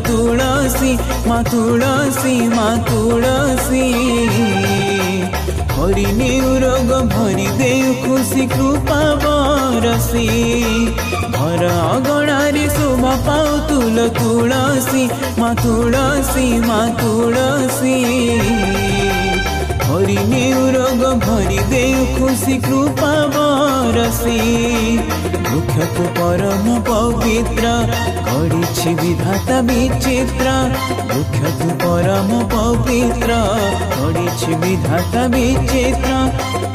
तुलसी माँ तुलसी माँ तुलसी हरि निरोग भरी दे खुशी कृपा बरसी घर अगणारे शोभा पाऊ तुलसी माँ तुलसी माँ तुलसी हरि निरोग भरी दे खुशी कृपा बरसी वृक्ष परम पवित्र गढ़ी विधाता विचित्र वृक्ष परम पवित्र गढ़ी विधाता विचित्र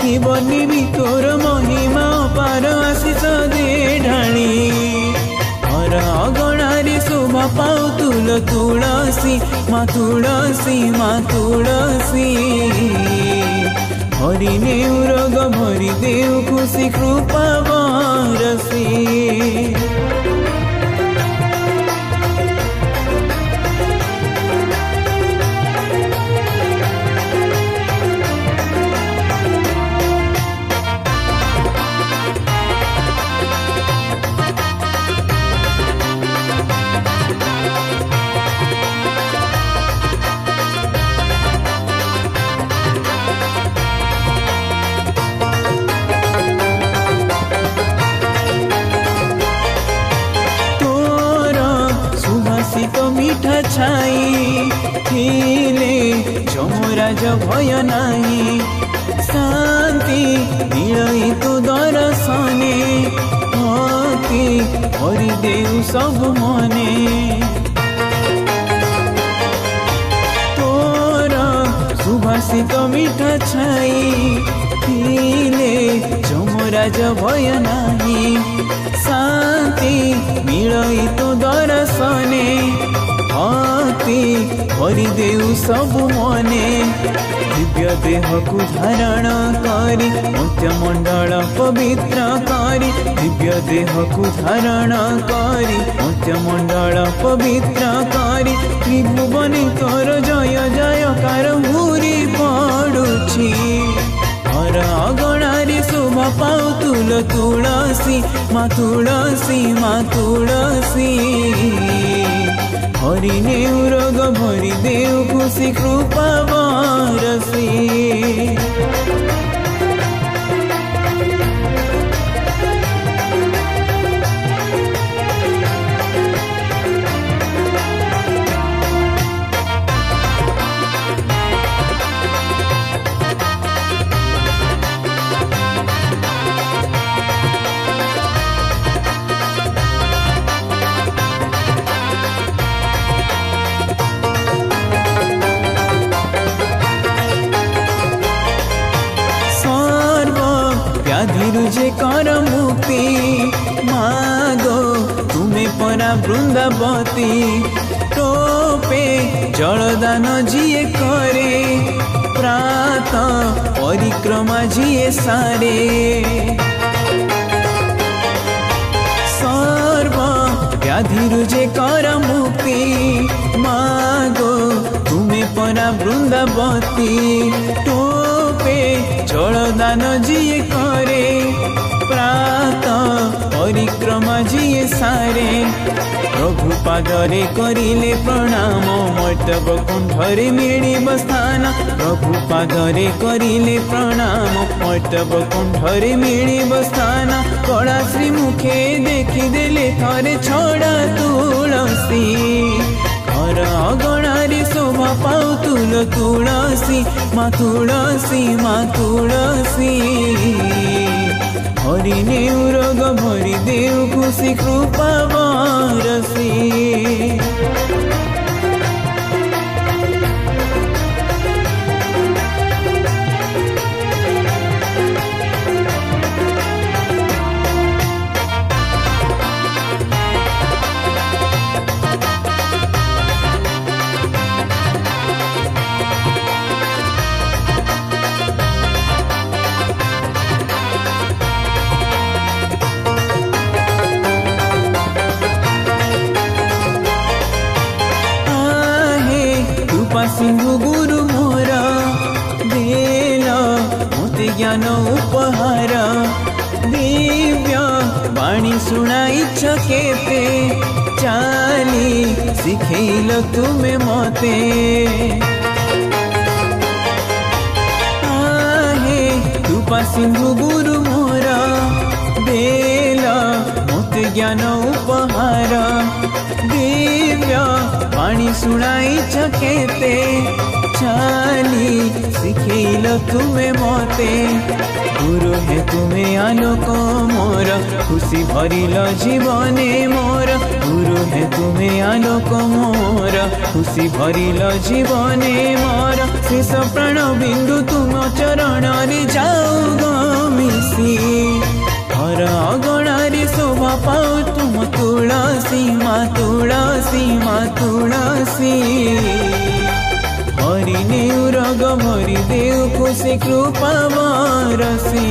कि बनी तोर महिमा पार आशीष दे ढाणी हर अगणारे शोभा पाऊ तुलसी माँ तुलसी माँ तुलसी हरि निरोग भरी देव खुशी कृपा बरसी मीठा छाई खिले चमराज भय नाही शांति मिलई तो दर्शने हकी हरि देव सब मने तोर सुभाषित मीठा छाई खिले चमराज भय नाही शांति मिलई तो दर्शने हति हरिदेव सब मने दिव्य देह को धारण करी मत्यमंडल पवित्र करी दिव्य देह को धारण करी मत्यमंडल पवित्र करी त्रिभुवन तोर जय जयकार हुरी पड़ुछि हर अगणारे शोभा पाऊ तुलसी माँ तुलसी माँ तुलसी हरि निरोग भरी देव खुशी कृपा बरसी व्याधिरुजे कर मुक्ति मागो तुम्हें परा वृंदावती टोपे जलदान जिए करे प्रात परिक्रमा जिए सारे सर्व व्याधिरुजे कर मुक्ति मागो तुम्हें परा वृंदावती टोपे जलदान जिए करे प्रात परिक्रमा जिए सारे प्रभु पादरे करिले प्रणाम मर्तब कुंठरे मिलिब स्थान प्रभु पादरे करिले प्रणाम मर्तब कुंठरे मिलिब स्थान कला श्री मुखे देखिदेले थरे छड़ा तुलसी घर अगणारे शोभा पाऊ तुलसी माँ तुलसी माँ तुलसी हरि निरोग भरी देव खुशी कृपा बरसी कृपा सिंधु गुरु मोर देल मोते ज्ञान उपहार दिव्य वाणी शुणाइछ केते चाली शिखेल तुमे मते आहे कृपा सिंधु गुरु मोर देल मोते ज्ञान उपहार दिव्य वाणी शुणाइछ केते चाली शिखेल तुमे मते गुरु है तुमे आलोक मोर खुशी भरिल जीवने मोर गुरु है तुमे आलोक मोर खुशी भरिल जीवने मोर शेष प्राण बिंदु तुम चरण रे जाऊ गमिसी हर अगणारे शोभा पाओ तुम तुलसी माँ तुलसी माँ तुलसी हरि नेउरग भरि देव खुशी कृपा बरसी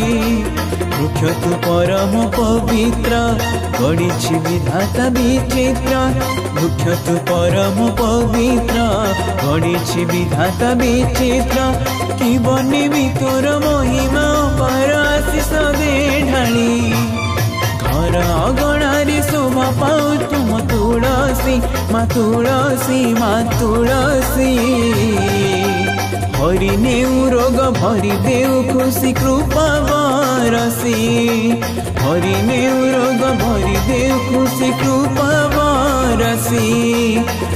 वृक्ष तु परम पवित्र गढ़ी विधाता विचित्र वृक्ष तु परम पवित्र गढ़ी विधाता विचित्र कि बनेबी तोर महिमा पर आशीष दे ढाली घर अगणारे शोभा पाओ तुम तुलसी माँ तुलसी माँ तुलसी हरि नेउरग भरि देव खुशी कृपा बरसी हरि नेउरग भरि देव खुशी कृपा बरसी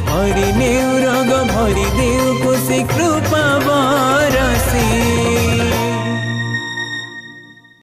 हरि नेउरग भरि देव खुशी कृपा